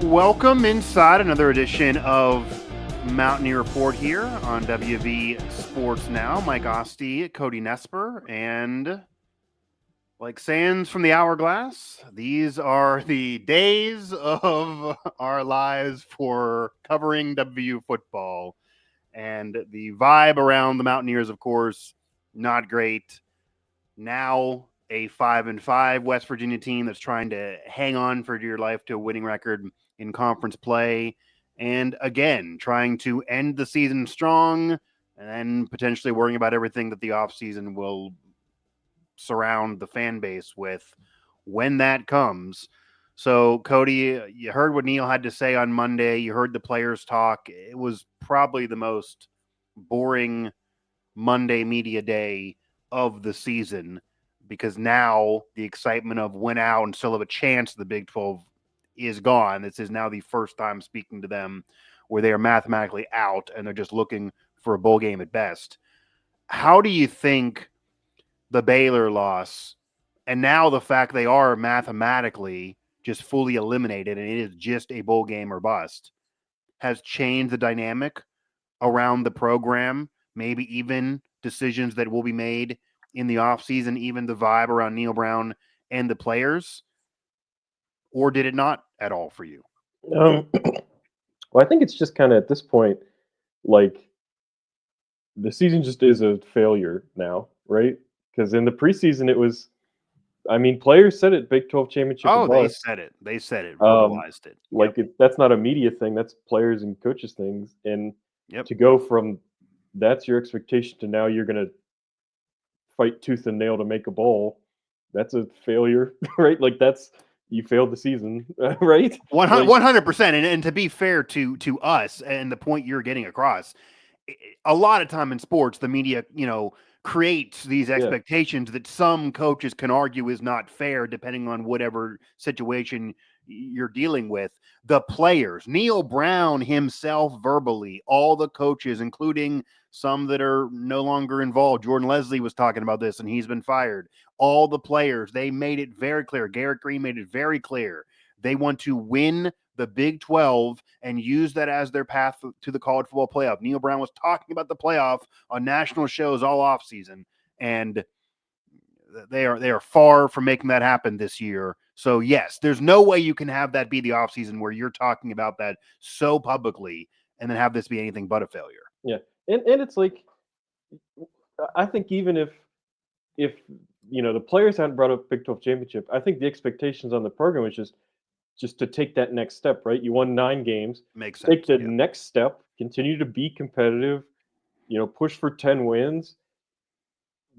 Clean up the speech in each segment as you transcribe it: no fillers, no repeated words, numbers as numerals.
Welcome inside another edition of Mountaineer Report here on WVU Sports Now. Mike Asti, Cody Nespor, and like sands from the hourglass, these are the days of our lives for covering WVU football. And the vibe around the Mountaineers, of course, not great. Now a 5-5 West Virginia team that's trying to hang on for dear life to a winning record in conference play, and again trying to end the season strong, and then potentially worrying about everything that the offseason will surround the fan base with when that comes. So, Cody, you heard what Neal had to say on Monday. You heard the players talk. It was probably the most boring Monday media day of the season, because now the excitement of win out and still have a chance the Big 12 is gone. This is now the first time speaking to them where they are mathematically out and they're just looking for a bowl game at best. How do you think the Baylor loss and now the fact they are mathematically just fully eliminated and it is just a bowl game or bust has changed the dynamic around the program, maybe even decisions that will be made in the offseason, even the vibe around Neal Brown and the players? Or did it not at all for you? Well, I think it's just kind of at this point, like the season just is a failure now, right? Because in the preseason, it was, I mean, players said it, Big 12 championship or Oh, they bust. said it. They said it, Um, verbalized it. Yep. like that's not a media thing, that's players and coaches things. And Yep. to go from that's your expectation to now you're going to fight tooth and nail to make a bowl, that's a failure, right? Like that's, you failed the season, right? Like, 100%. And to be fair to us and the point you're getting across, a lot of time in sports, the media, creates these yeah, expectations that some coaches can argue is not fair, depending on whatever situation you're dealing with. The players, Neal Brown himself verbally, all the coaches, including some that are no longer involved. Jordan Leslie was talking about this and he's been fired. All the players, they made it very clear. Garrett Green made it very clear. They want to win the Big 12 and use that as their path to the college football playoff. Neal Brown was talking about the playoff on national shows all offseason, and they are far from making that happen this year. So yes, there's no way you can have that be the offseason where you're talking about that so publicly and then have this be anything but a failure. yeah. And it's like, I think even if the players hadn't brought up Big 12 championship, I think the expectations on the program was just to take that next step, right? You won 9 games, Makes take sense. the Yeah. next step, continue to be competitive, push for 10 wins,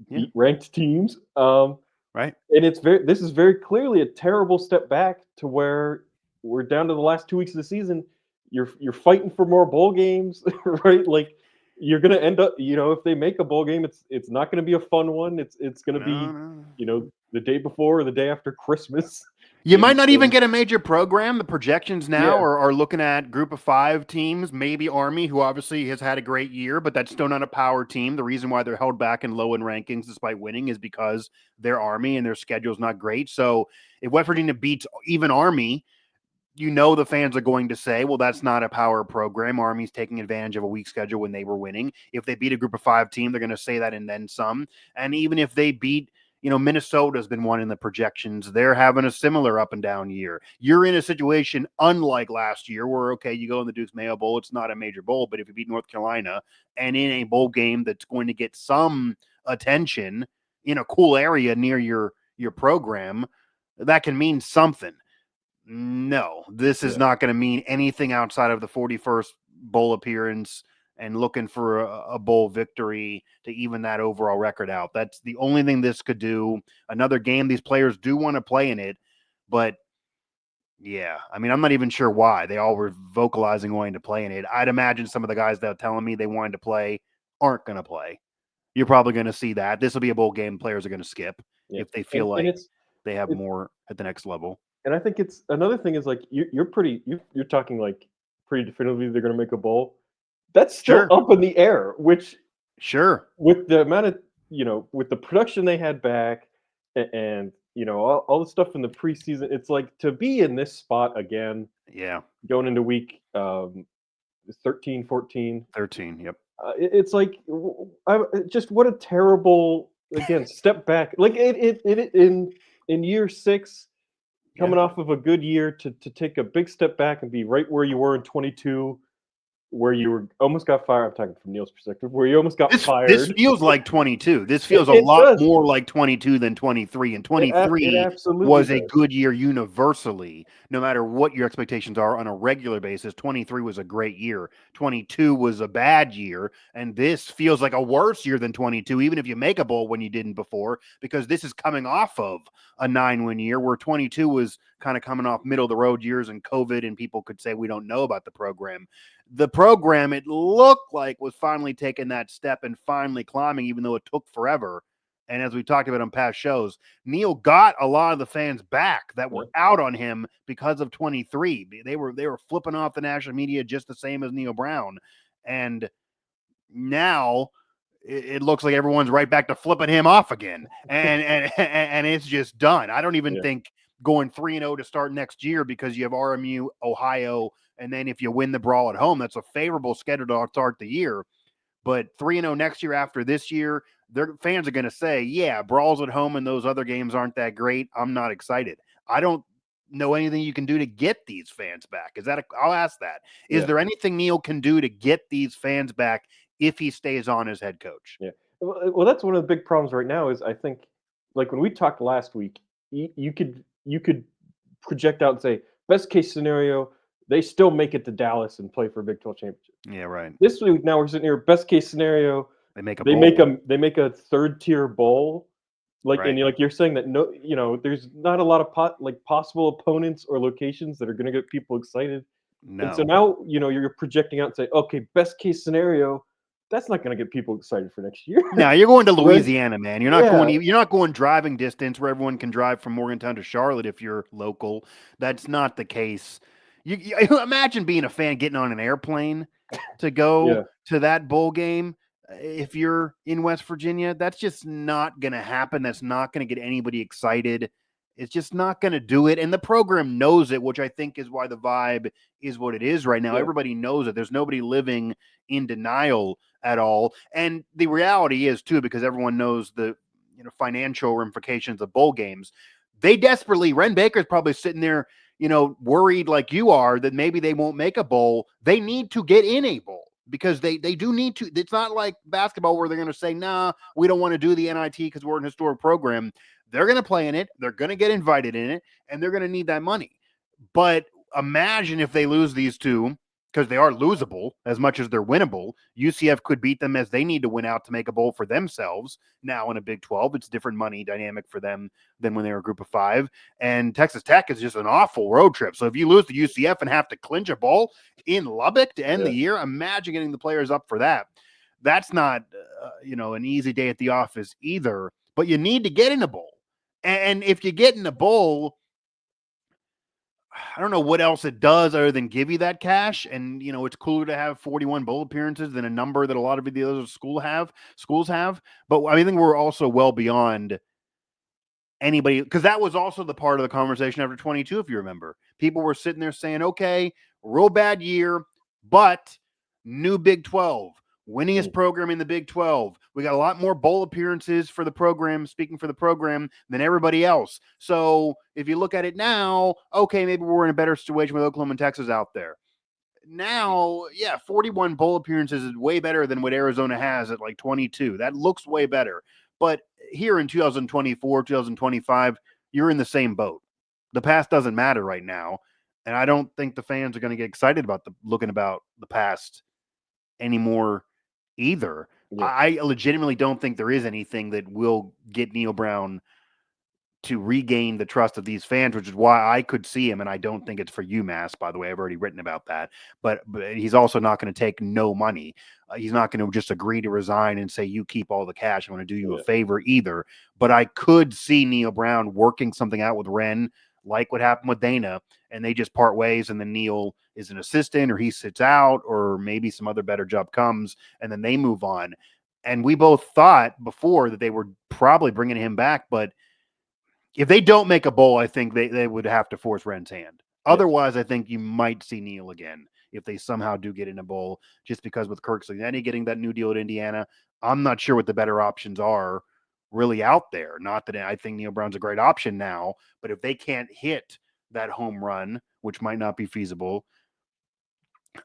Yeah. beat ranked teams. Right. And this is very clearly a terrible step back to where we're down to the last 2 weeks of the season. You're fighting for more bowl games, right? Like you're gonna end up, if they make a bowl game, it's not gonna be a fun one. It's gonna No, be, no. the day before or the day after Christmas. You might not even And get a major program. The projections now yeah, are looking at group of 5 teams, maybe Army, who obviously has had a great year, but that's still not a power team. The reason why they're held back and low in rankings despite winning is because they're Army and their schedule's not great. So if West Virginia beats even Army, the fans are going to say, well, that's not a power program. Army's taking advantage of a weak schedule when they were winning. If they beat a group of 5 team, they're going to say that and then some. And even if they beat, Minnesota's been one in the projections. They're having a similar up and down year. You're in a situation unlike last year where, okay, you go in the Duke's Mayo Bowl. It's not a major bowl, but if you beat North Carolina and in a bowl game that's going to get some attention in a cool area near your program, that can mean something. No, this is yeah, not going to mean anything outside of the 41st bowl appearance and looking for a bowl victory to even that overall record out. That's the only thing this could do. Another game these players do want to play in it, but yeah, I mean, I'm not even sure why they all were vocalizing wanting to play in it. I'd imagine some of the guys that are telling me they wanted to play aren't going to play. You're probably going to see that. This will be a bowl game players are going to skip yeah. if they feel And like it's they have it's more at the next level. and I think it's another thing is like you're talking like pretty definitively they're going to make a bowl. That's still Sure. up in the air, which Sure. with the amount of with the production they had back, and all the stuff in the preseason. It's like to be in this spot again, Yeah. going into week 13, 14. 13. Yep. It's like just what a terrible again step back. Like in year 6, Yeah. coming off of a good year to take a big step back and be right where you were in 22, where you were almost got fired. I'm talking from Neal's perspective, where you almost got This fired. feels like 22. This It, feels a it lot does. more like 22 than 23. And It 23 absolutely was a does. good year universally, no matter what your expectations are on a regular basis. 23 was a great year. 22 was a bad year. And this feels like a worse year than 22, even if you make a bowl when you didn't before, because this is coming off of a 9-win year where 22 was kind of coming off middle of the road years and COVID, and people could say we don't know about the program. The program, it looked like, was finally taking that step and finally climbing, even though it took forever. And as we talked about on past shows, Neal got a lot of the fans back that were out on him because of 23. They were flipping off the national media just the same as Neal Brown. And now it looks like everyone's right back to flipping him off again. And it's just done. I don't even think going 3-0 to start next year, because you have RMU, Ohio, and then if you win the Brawl at home, that's a favorable schedule to start the year. But 3-0 next year after this year, their fans are going to say, yeah, Brawls at home and those other games aren't that great. I'm not excited. I don't know anything you can do to get these fans back. I'll ask that. Is there anything Neal can do to get these fans back if he stays on as head coach? Yeah. Well, that's one of the big problems right now is I think, like when we talked last week, you could project out and say best case scenario they still make it to Dallas and play for a Big 12 championship. Yeah, right. This week now we're sitting here. Best case scenario They make a they bowl. make a third tier bowl. Like Right. and you're saying that there's not a lot of possible opponents or locations that are going to get people excited. And so No. now you're projecting out and say, okay, best case scenario, that's not going to get people excited for next year. No, you're going to Right? Louisiana, man. You're not going driving distance where everyone can drive from Morgantown to Charlotte if you're local. That's not the case. You imagine being a fan getting on an airplane to go to that bowl game if you're in West Virginia. That's just not going to happen. That's not going to get anybody excited. It's just not going to do it. And the program knows it, which I think is why the vibe is what it is right now. Yeah. Everybody knows it. There's nobody living in denial at all. And the reality is too, because everyone knows the financial ramifications of bowl games. They desperately, Ren Baker's probably sitting there, worried like you are that maybe they won't make a bowl. They need to get in a bowl because they do need to. It's not like basketball where they're going to say, nah, we don't want to do the NIT because we're an historic program. They're going to play in it. They're going to get invited in it, and they're going to need that money. But imagine if they lose these two, because they are losable as much as they're winnable. UCF could beat them as they need to win out to make a bowl for themselves. Now in a Big 12, it's different money dynamic for them than when they were a group of 5. And Texas Tech is just an awful road trip. So if you lose to UCF and have to clinch a bowl in Lubbock to end the year, imagine getting the players up for that. That's not, an easy day at the office either. But you need to get in a bowl. And if you get in a bowl, I don't know what else it does other than give you that cash. And, it's cooler to have 41 bowl appearances than a number that a lot of the other schools have. But I think we're also well beyond anybody, because that was also the part of the conversation after 22, if you remember. People were sitting there saying, okay, real bad year, but new Big 12. Winningest program in the Big 12. We got a lot more bowl appearances for the program, speaking for the program, than everybody else. So if you look at it now, okay, maybe we're in a better situation with Oklahoma and Texas out there. Now, 41 bowl appearances is way better than what Arizona has at like 22. That looks way better. But here in 2024, 2025, you're in the same boat. The past doesn't matter right now. And I don't think the fans are going to get excited about looking about the past anymore either. I legitimately don't think there is anything that will get Neal Brown to regain the trust of these fans, which is why I could see him. And I don't think it's for UMass, by the way. I've already written about that. But he's also not going to take no money. He's not going to just agree to resign and say, you keep all the cash. I'm going to do you a favor either. But I could see Neal Brown working something out with Ren, like what happened with Dana, and they just part ways, and then Neal is an assistant, or he sits out, or maybe some other better job comes, and then they move on. And we both thought before that they were probably bringing him back, but if they don't make a bowl, I think they would have to force Ren's hand. Yes. Otherwise, I think you might see Neal again if they somehow do get in a bowl, just because with Kirk Slignetti getting that new deal at Indiana, I'm not sure what the better options are really out there. Not that I think Neal Brown's a great option now, but if they can't hit that home run, which might not be feasible,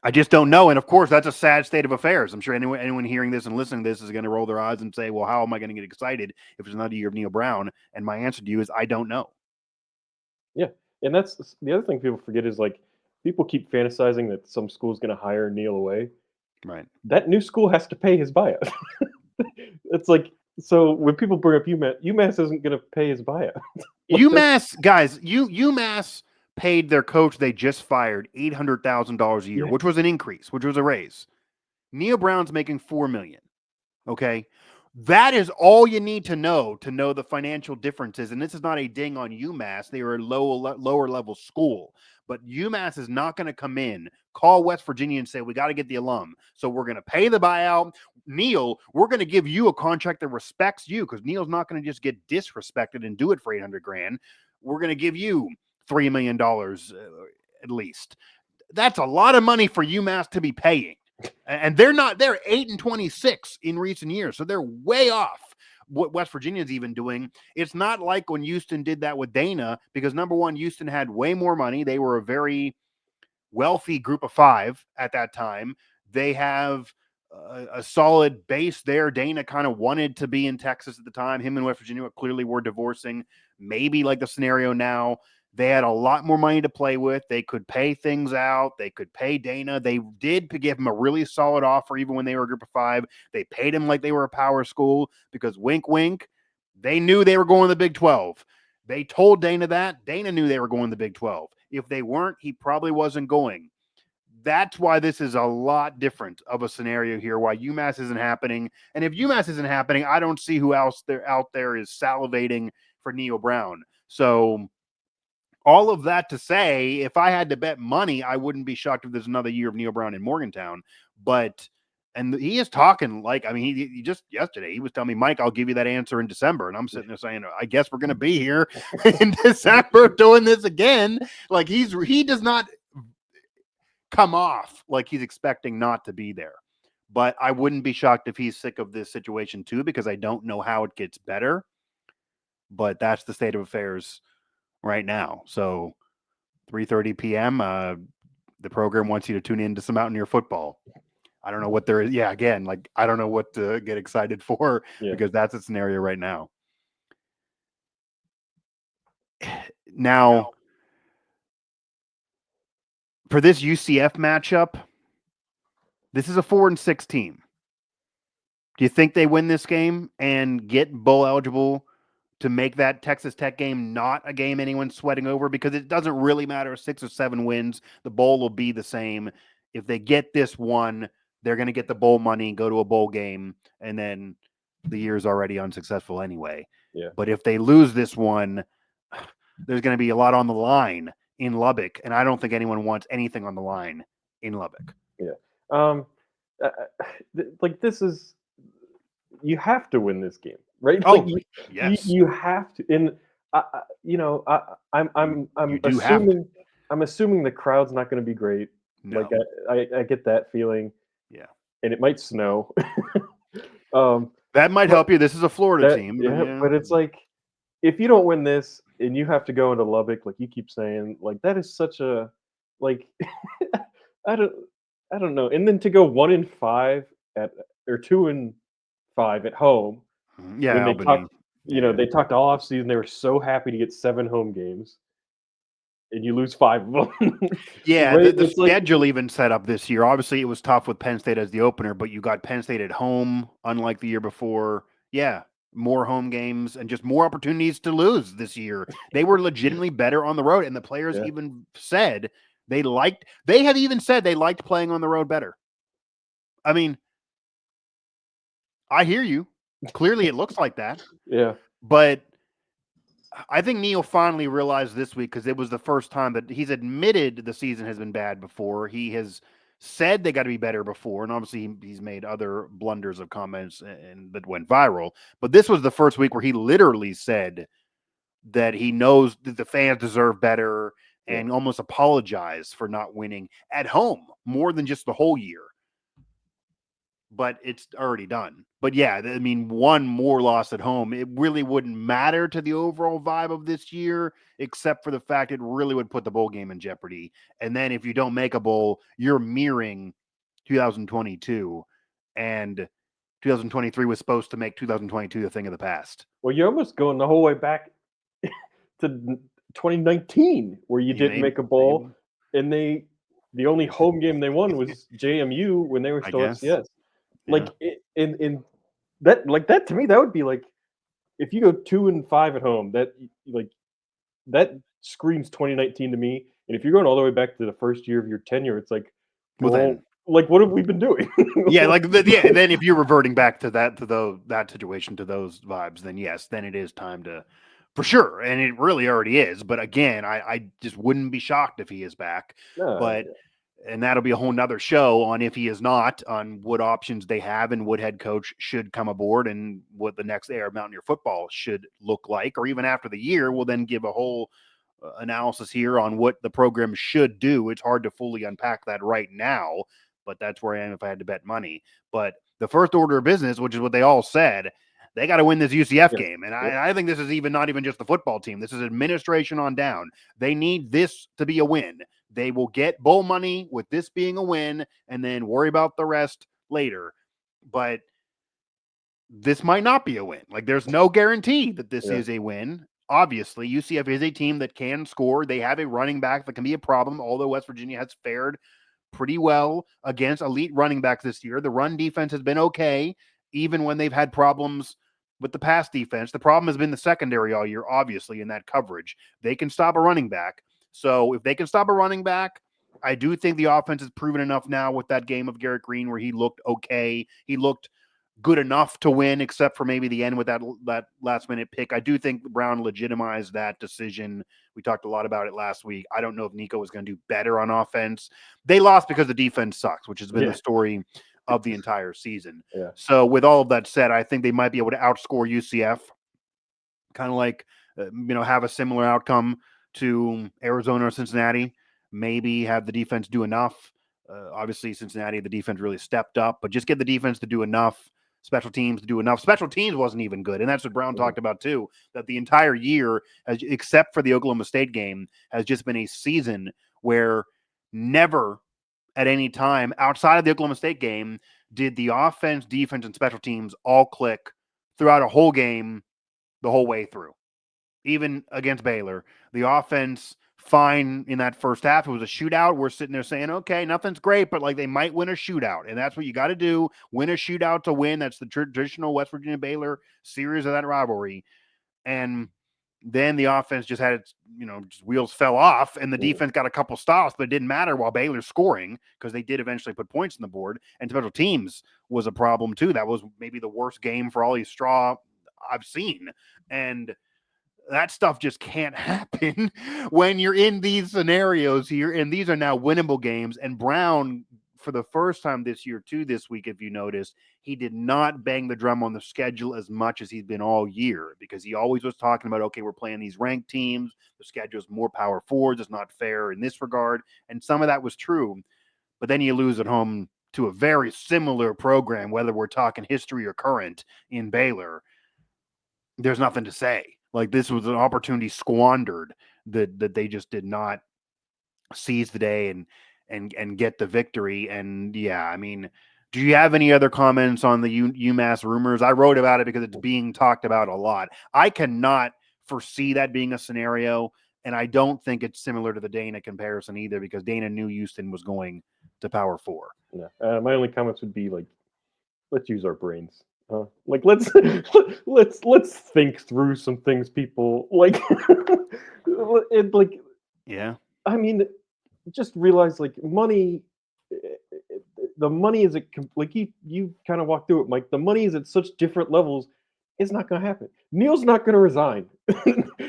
I just don't know. And of course, that's a sad state of affairs. I'm sure anyone hearing this and listening to this is going to roll their eyes and say, well, how am I going to get excited if it's another year of Neal Brown? And my answer to you is, I don't know. Yeah, and that's the other thing people forget is like people keep fantasizing that some school's going to hire Neil away. Right. That new school has to pay his buyout. It's like so when people bring up UMass isn't going to pay his buyout. UMass guys, UMass paid their coach they just fired $800,000 a year, Yeah. which was an increase, which was a raise. Neal Brown's making $4 million. Okay. That is all you need to know the financial differences. And this is not a ding on UMass. They are a lower level school. But UMass is not going to come in, call West Virginia and say, we got to get the alum. So we're going to pay the buyout. Neal, we're going to give you a contract that respects you, because Neal's not going to just get disrespected and do it for $800,000. We're going to give you $3 million at least. That's a lot of money for UMass to be paying. And they're 8-26 in recent years. So they're way off what West Virginia's even doing. It's not like when Houston did that with Dana, because number one, Houston had way more money. They were a very wealthy group of five at that time. They have a solid base there. Dana kind of wanted to be in Texas at the time. Him and West Virginia clearly were divorcing. Maybe like the scenario now. They had a lot more money to play with. They could pay things out. They could pay Dana. They did give him a really solid offer even when they were a group of five. They paid him like they were a power school because wink, wink, they knew they were going to the Big 12. They told Dana that. Dana knew they were going to the Big 12. If they weren't, he probably wasn't going. That's why this is a lot different of a scenario here, why UMass isn't happening. And if UMass isn't happening, I don't see who else out there is salivating for Neal Brown. So all of that to say, if I had to bet money, I wouldn't be shocked if there's another year of Neal Brown in Morgantown. But, and he is talking like, I mean, he just yesterday, he was telling me, Mike, I'll give you that answer in December. And I'm sitting there saying, I guess we're going to be here in December doing this again. Like he does not come off like he's expecting not to be there. But I wouldn't be shocked if he's sick of this situation too, because I don't know how it gets better. But that's the state of affairs right now. So 3:30 p.m. The program wants you to tune in to some Mountaineer football. I don't know what there is. Yeah, again, like I don't know what to get excited for because that's a scenario right now. Now, for this UCF matchup, this is a 4-6 team. Do you think they win this game and get bowl eligible to make that Texas Tech game not a game anyone's sweating over? Because it doesn't really matter. 6 or 7 wins, the bowl will be the same. If they get this one, they're going to get the bowl money, go to a bowl game, and then the year's already unsuccessful anyway. Yeah. But if they lose this one, there's going to be a lot on the line in Lubbock, and I don't think anyone wants anything on the line in Lubbock. Yeah. Like this is, you have to win this game, right? Oh, like yes. You have to. And I'm assuming I'm assuming the crowd's not going to be great. No. Like I get that feeling. Yeah. And it might snow. That might help you. This is a Florida team. But it's like if you don't win this and you have to go into Lubbock, like you keep saying, like that is such a like I don't know. And then to go 1-5 or 2-5 at home. Yeah, when they talked, they talked all off season. They were so happy to get 7 home games, and you lose 5 of them. Yeah, right? the schedule even set up this year. Obviously, it was tough with Penn State as the opener, but you got Penn State at home, unlike the year before. Yeah, more home games and just more opportunities to lose this year. They were legitimately better on the road, and the players even said they have even said they liked playing on the road better. I mean, I hear you. Clearly, it looks like that. Yeah. But I think Neal finally realized this week, because it was the first time that he's admitted the season has been bad before. He has said they got to be better before, and obviously he's made other blunders of comments and that went viral. But this was the first week where he literally said, that he knows that the fans deserve better Yeah. and almost apologize for not winning at home more than just the whole year. But it's already done. But yeah, I mean, one more loss at home, it really wouldn't matter to the overall vibe of this year, except for the fact it really would put the bowl game in jeopardy. And then if you don't make a bowl, you're mirroring 2022, and 2023 was supposed to make 2022 a thing of the past. Well, you're almost going the whole way back to 2019, where you didn't Maybe, make a bowl, and the only home game they won was JMU when they were I still guess. FCS. Yeah. Like in that to me, that would be like if you go 2-5 at home, that screams 2019 to me. And if you're going all the way back to the first year of your tenure, it's like, Well, then, like what have we been doing? yeah, and then if you're reverting back to that situation, to those vibes, then yes, then it is time to, for sure, and it really already is. But again, I just wouldn't be shocked if he is back. But and that'll be a whole nother show on if he is not, on what options they have and what head coach should come aboard and what the next era of Mountaineer football should look like, or even after the year, we'll then give a whole analysis here on what the program should do. It's hard to fully unpack that right now, but that's where I am if I had to bet money. But the first order of business, which is what they all said, they got to win this UCF game. And I think this is not even just the football team. This is administration on down. They need this to be a win. They will get bowl money with this being a win and then worry about the rest later. But this might not be a win. Like, there's no guarantee that this is a win. Obviously, UCF is a team that can score. They have a running back that can be a problem, although West Virginia has fared pretty well against elite running backs this year. The run defense has been okay, even when they've had problems with the pass defense. The problem has been the secondary all year, obviously, in that coverage. They can stop a running back. So if they can stop a running back, I do think the offense has proven enough now with that game of Garrett Green where he looked okay. He looked good enough to win, except for maybe the end with that last minute pick. I do think Brown legitimized that decision. We talked a lot about it last week. I don't know if Nico was going to do better on offense. They lost because the defense sucks, which has been the story of the entire season. So with all of that said, I think they might be able to outscore UCF, kind of like, have a similar outcome to Arizona or Cincinnati. Maybe have the defense do enough. Obviously, Cincinnati, the defense really stepped up, but just get the defense to do enough. Special teams to do enough. Special teams wasn't even good. And that's what Brown talked about too, that the entire year, except for the Oklahoma State game, has just been a season where never at any time outside of the Oklahoma State game did the offense, defense, and special teams all click throughout a whole game the whole way through. Even against Baylor, the offense fine in that first half. It was a shootout. We're sitting there saying, okay, nothing's great, but like they might win a shootout. And that's what you got to do. Win a shootout to win. That's the traditional West Virginia Baylor series of that rivalry. And then the offense just had its, just wheels fell off, and the defense got a couple stops, but it didn't matter while Baylor's scoring because they did eventually put points on the board. And special teams was a problem too. That was maybe the worst game for Ollie Straw I've seen. And that stuff just can't happen when you're in these scenarios here. And these are now winnable games. And Brown, for the first time this year, too, this week, if you noticed, he did not bang the drum on the schedule as much as he's been all year, because he always was talking about, okay, we're playing these ranked teams. The schedule is more power forwards. It's not fair in this regard. And some of that was true. But then you lose at home to a very similar program, whether we're talking history or current, in Baylor. There's nothing to say. Like, this was an opportunity squandered that they just did not seize the day and get the victory. And yeah, I mean, do you have any other comments on the UMass rumors? I wrote about it because it's being talked about a lot. I cannot foresee that being a scenario, and I don't think it's similar to the Dana comparison either, because Dana knew Houston was going to Power 4. Yeah. My only comments would be like, let's use our brains. Like let's think through some things, people. Like, yeah. I mean, just realize like money. The money is like you kind of walked through it, Mike. The money is at such different levels. It's not going to happen. Neal's not going to resign.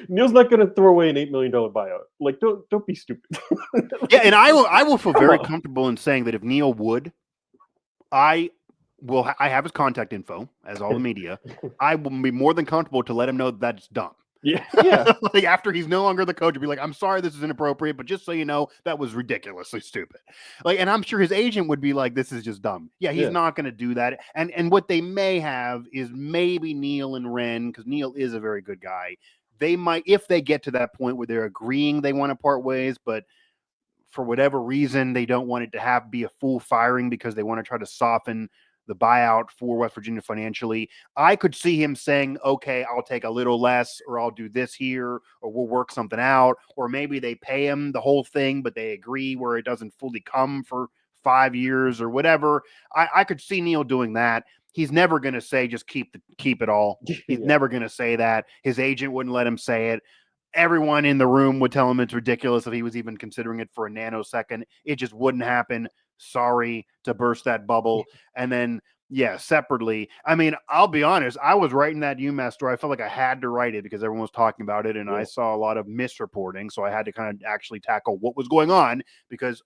Neal's not going to throw away an $8 million buyout. Like, don't be stupid. Yeah, and I will feel very comfortable in saying that if Neal would, I have his contact info, as all the media. I will be more than comfortable to let him know that's dumb. Yeah, yeah, Like after he's no longer the coach, be like, I'm sorry, this is inappropriate, but just so you know, that was ridiculously stupid. Like, and I'm sure his agent would be like, this is just dumb. Yeah, he's yeah, not going to do that. And what they may have is maybe Neal and Ren, because Neal is a very good guy. They might, if they get to that point where they're agreeing they want to part ways, but for whatever reason, they don't want it to have be a full firing because they want to try to soften the buyout for West Virginia financially. I could see him saying, okay, I'll take a little less, or I'll do this here, or we'll work something out, or maybe they pay him the whole thing, but they agree where it doesn't fully come for 5 years or whatever. I could see Neal doing that. He's never going to say just keep it all. He's yeah, never going to say that. His agent wouldn't let him say it. Everyone in the room would tell him it's ridiculous if he was even considering it for a nanosecond. It just wouldn't happen. Sorry to burst that bubble. And then, yeah, separately, I mean, I'll be honest, I was writing that UMass story. I felt like I had to write it because everyone was talking about it, and yeah, I saw a lot of misreporting. So I had to kind of actually tackle what was going on, because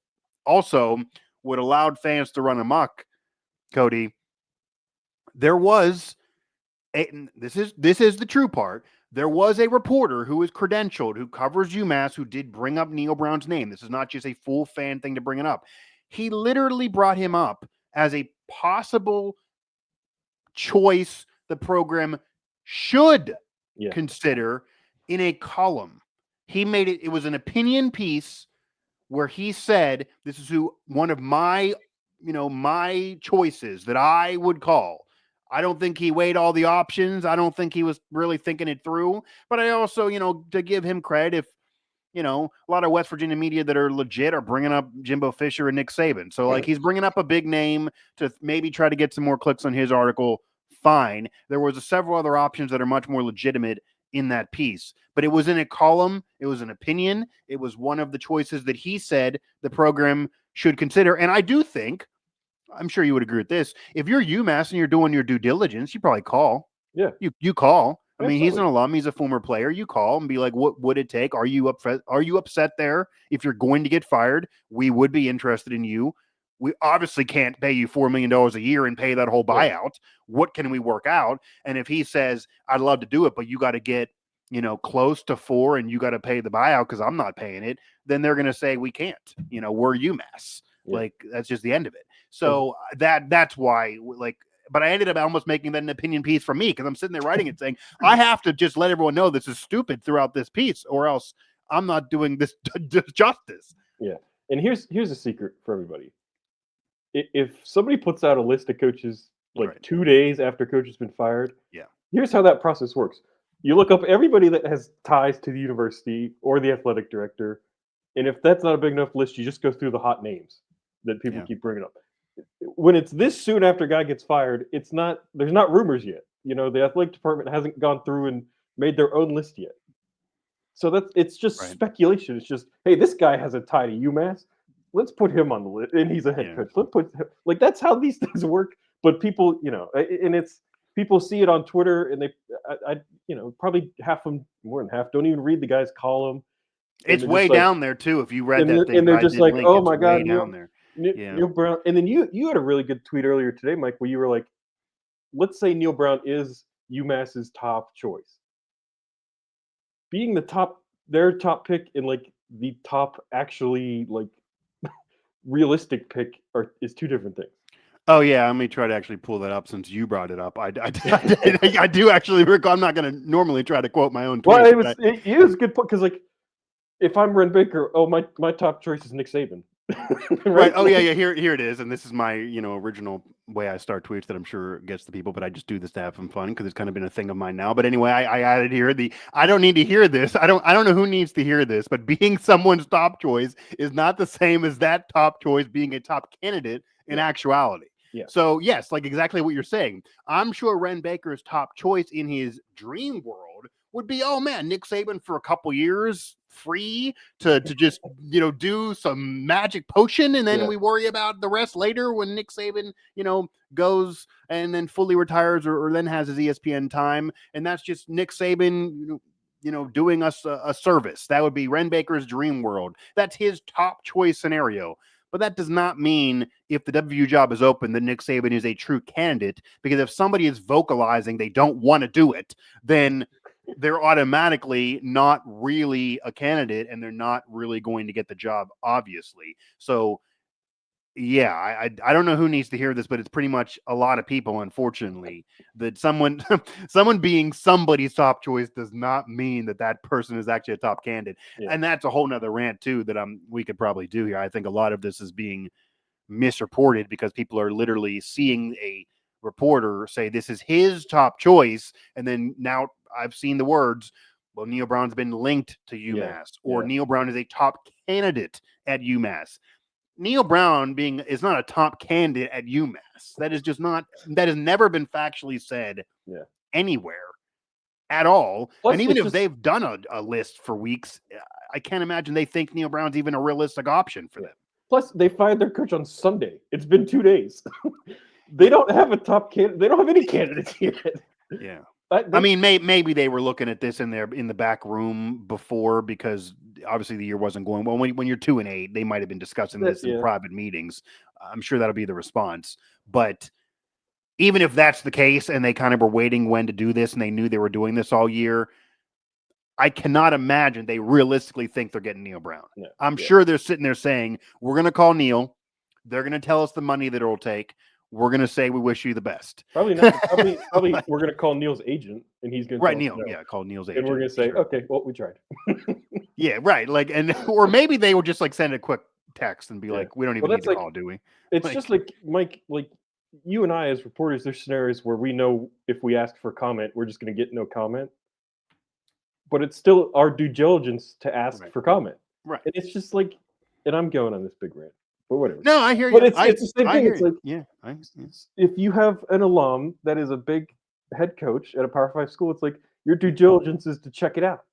also what allowed fans to run amok, Cody, there was this is the true part. There was a reporter who is credentialed, who covers UMass, who did bring up Neal Brown's name. This is not just a full fan thing to bring it up. He literally brought him up as a possible choice the program should yeah, consider in a column. He made it was an opinion piece where he said, this is who one of my, my choices that I would call. I don't think he weighed all the options. I don't think he was really thinking it through. But I also, to give him credit, if, a lot of West Virginia media that are legit are bringing up Jimbo Fisher and Nick Saban. So, like, he's bringing up a big name to maybe try to get some more clicks on his article. Fine. There was several other options that are much more legitimate in that piece, but it was in a column. It was an opinion. It was one of the choices that he said the program should consider. And I do think, I'm sure you would agree with this, if you're UMass and you're doing your due diligence, you probably call. yeah, You call. I mean, he's an absolutely. alum. He's a former player. You call and be like, what would it take? Are you upset? Are you upset there? If you're going to get fired, we would be interested in you. We obviously can't pay you $4 million a year and pay that whole Yeah, buyout. What can we work out? And if he says, I'd love to do it, but you got to get, close to 4 and you got to pay the buyout because I'm not paying it, then they're going to say, we can't, we're UMass. yeah. Like, that's just the end of it. Well, So that's why, like, but I ended up almost making that an opinion piece for me because I'm sitting there writing it saying, I have to just let everyone know this is stupid throughout this piece, or else I'm not doing this justice. yeah. And here's a secret for everybody. If somebody puts out a list of coaches like Right. 2 days after coach has been fired, Yeah. here's how that process works. You look up everybody that has ties to the university or the athletic director, and if that's not a big enough list, you just go through the hot names that people Yeah. keep bringing up. When it's this soon after a guy gets fired, it's not there's not rumors yet. The athletic department hasn't gone through and made their own list yet. So it's just Right. speculation. It's just, hey, this guy has a tie to UMass. Let's put him on the list, and he's a head Yeah. coach. Let's put like that's how these things work. But people, and it's people see it on Twitter, and probably half of them, more than half, don't even read the guy's column, and It's they're way just like, down there too. If you read and that they're, thing and that they're I just did like, link, oh it's my way god, down there. Yeah. Neal Brown. And then you had a really good tweet earlier today, Mike, where you were like, let's say Neal Brown is UMass's top choice. Being their top pick and like the top actually like realistic pick is two different things. Oh yeah, let me try to actually pull that up since you brought it up. I do actually recall. I'm not going to normally try to quote my own Well, tweets. it was a good point because like if I'm Ren Baker, oh my top choice is Nick Saban, Right. right? Oh yeah. Here it is, and this is my original way I start tweets that I'm sure gets the people, but I just do this to have some fun because it's kind of been a thing of mine now. But anyway, I added here I don't need to hear this. I don't know who needs to hear this, but being someone's top choice is not the same as that top choice being a top candidate in actuality. Yeah. So yes, like exactly what you're saying. I'm sure Ren Baker's top choice in his dream world would be, oh man, Nick Saban for a couple years free to just do some magic potion, and then Yeah. we worry about the rest later when Nick Saban goes and then fully retires or then has his ESPN time, and that's just Nick Saban doing us a service. That would be Ren Baker's dream world. That's his top choice scenario. But that does not mean if the WVU job is open that Nick Saban is a true candidate, because if somebody is vocalizing they don't want to do it, then they're automatically not really a candidate and they're not really going to get the job, obviously. So, yeah, I don't know who needs to hear this, but it's pretty much a lot of people, unfortunately, that someone someone being somebody's top choice does not mean that that person is actually a top candidate. Yeah. And that's a whole nother rant too that we could probably do here. I think a lot of this is being misreported because people are literally seeing a reporter say this is his top choice, and then now I've seen the words, well, Neal Brown's been linked to Yeah. UMass, or Yeah. Neal Brown is a top candidate at UMass. Neal Brown is not a top candidate at UMass. That is just not, that has never been factually said Yeah. anywhere at all. Plus, And even it's if just they've done a list for weeks, I can't imagine they think Neal Brown's even a realistic option for yeah. them. Plus, they fired their coach on Sunday. It's been 2 days. They Yeah. don't have a top candidate. They don't have any candidates yet. Yeah. I They, mean, maybe they were looking at this in the back room before, because obviously the year wasn't going well. When you're 2-8, they might have been discussing this in yeah. private meetings. I'm sure that'll be the response. But even if that's the case, and they kind of were waiting when to do this, and they knew they were doing this all year, I cannot imagine they realistically think they're getting Neal Brown. No. I'm Yeah. sure they're sitting there saying, "We're going to call Neal. They're going to tell us the money that it'll take. We're going to say we wish you the best." Probably not. Probably we're gonna call Neal's agent, and he's gonna Right, tell us Neal. no. Yeah, call Neal's And agent. we're gonna say, Sure. okay, well, we tried. Yeah, right. Like, and or maybe they would just like send a quick text and be Yeah. like, "We don't even Well, need that's to like call, do we?" it's Like, just like Mike, like you and I as reporters, there's scenarios where we know if we ask for comment, we're just gonna get no comment. But it's still our due diligence to ask right, for comment. right. And it's just like, and I'm going on this big rant, but whatever. No, I hear But you. it's the same I thing. hear It's you. like Yeah, if you have an alum that is a big head coach at a Power 5 school, it's like your due diligence is to check it out.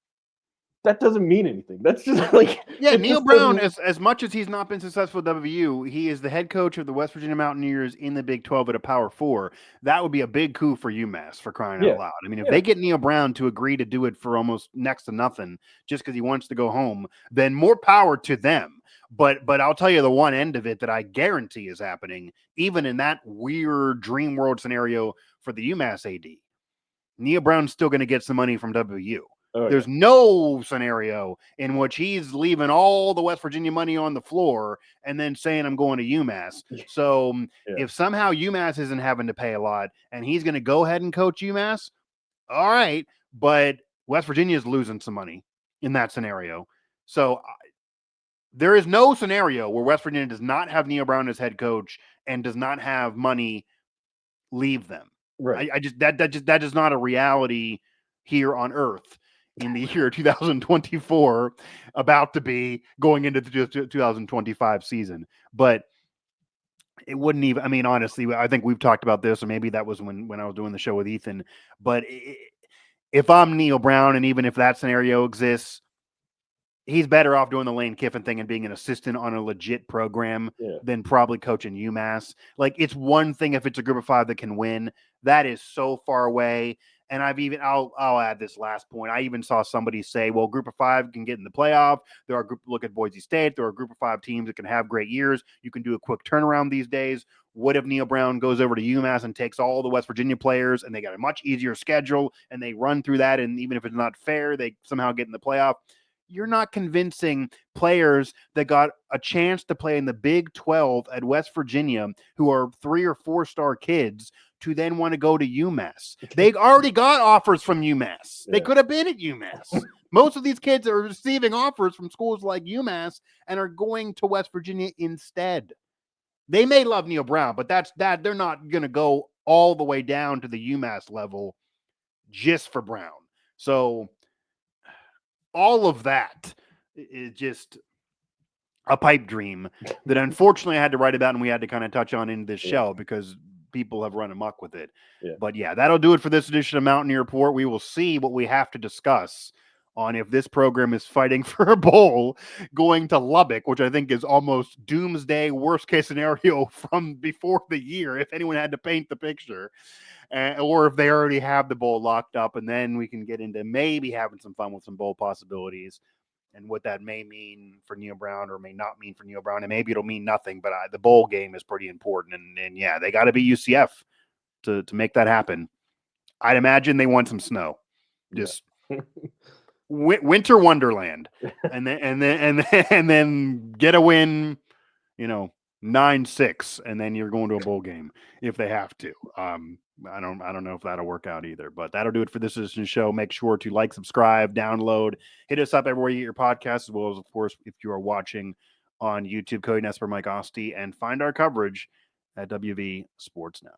That doesn't mean anything. That's just like yeah. it Neal just Brown, doesn't. as much as he's not been successful at WVU, he is the head coach of the West Virginia Mountaineers in the Big 12 at a Power 4. That would be a big coup for UMass, for crying out Yeah, loud. I mean, if yeah, they get Neal Brown to agree to do it for almost next to nothing just because he wants to go home, then more power to them. But I'll tell you the one end of it that I guarantee is happening, even in that weird dream world scenario for the UMass AD. Neal Brown's still going to get some money from WVU. oh yeah, There's no scenario in which he's leaving all the West Virginia money on the floor and then saying, "I'm going to UMass." So yeah, if somehow UMass isn't having to pay a lot and he's going to go ahead and coach UMass, all right. But West Virginia is losing some money in that scenario. So there is no scenario where West Virginia does not have Neal Brown as head coach and does not have money leave them. right. I just that is not a reality here on Earth in the year 2024, about to be going into the 2025 season. But it wouldn't even. I mean, honestly, I think we've talked about this, or maybe that was when I was doing the show with Ethan. But if I'm Neal Brown, and even if that scenario exists, he's better off doing the Lane Kiffin thing and being an assistant on a legit program Yeah, than probably coaching UMass. Like, it's one thing if it's a group of 5 that can win. That is so far away. And I'll add this last point. I even saw somebody say, well, group of 5 can get in the playoff. There are look at Boise State. There are a group of 5 teams that can have great years. You can do a quick turnaround these days. What if Neal Brown goes over to UMass and takes all the West Virginia players, and they got a much easier schedule, and they run through that, and even if it's not fair, they somehow get in the playoff? You're not convincing players that got a chance to play in the Big 12 at West Virginia, who are 3 or 4-star kids, to then want to go to UMass. They already got offers from UMass. They yeah, could have been at UMass. Most of these kids are receiving offers from schools like UMass and are going to West Virginia instead. They may love Neal Brown, but they're not going to go all the way down to the UMass level just for Brown. So all of that is just a pipe dream that unfortunately I had to write about and we had to kind of touch on in this yeah, show because people have run amok with it. yeah. But yeah, that'll do it for this edition of Mountaineer Report. We will see what we have to discuss on if this program is fighting for a bowl going to Lubbock, which I think is almost doomsday worst case scenario from before the year, if anyone had to paint the picture. Or if they already have the bowl locked up, and then we can get into maybe having some fun with some bowl possibilities and what that may mean for Neal Brown or may not mean for Neal Brown. And maybe it'll mean nothing, but the bowl game is pretty important. And yeah, they got to be UCF to make that happen. I'd imagine they want some snow. Yeah. Just Winter Wonderland, and then get a win, 9-6, and then you're going to a bowl game if they have to. I don't know if that'll work out either, but that'll do it for this edition show. Make sure to like, subscribe, download, hit us up everywhere you get your podcasts, as well as, of course, if you are watching on YouTube, Cody Nespor, Mike Asti, and find our coverage at WV Sports Now.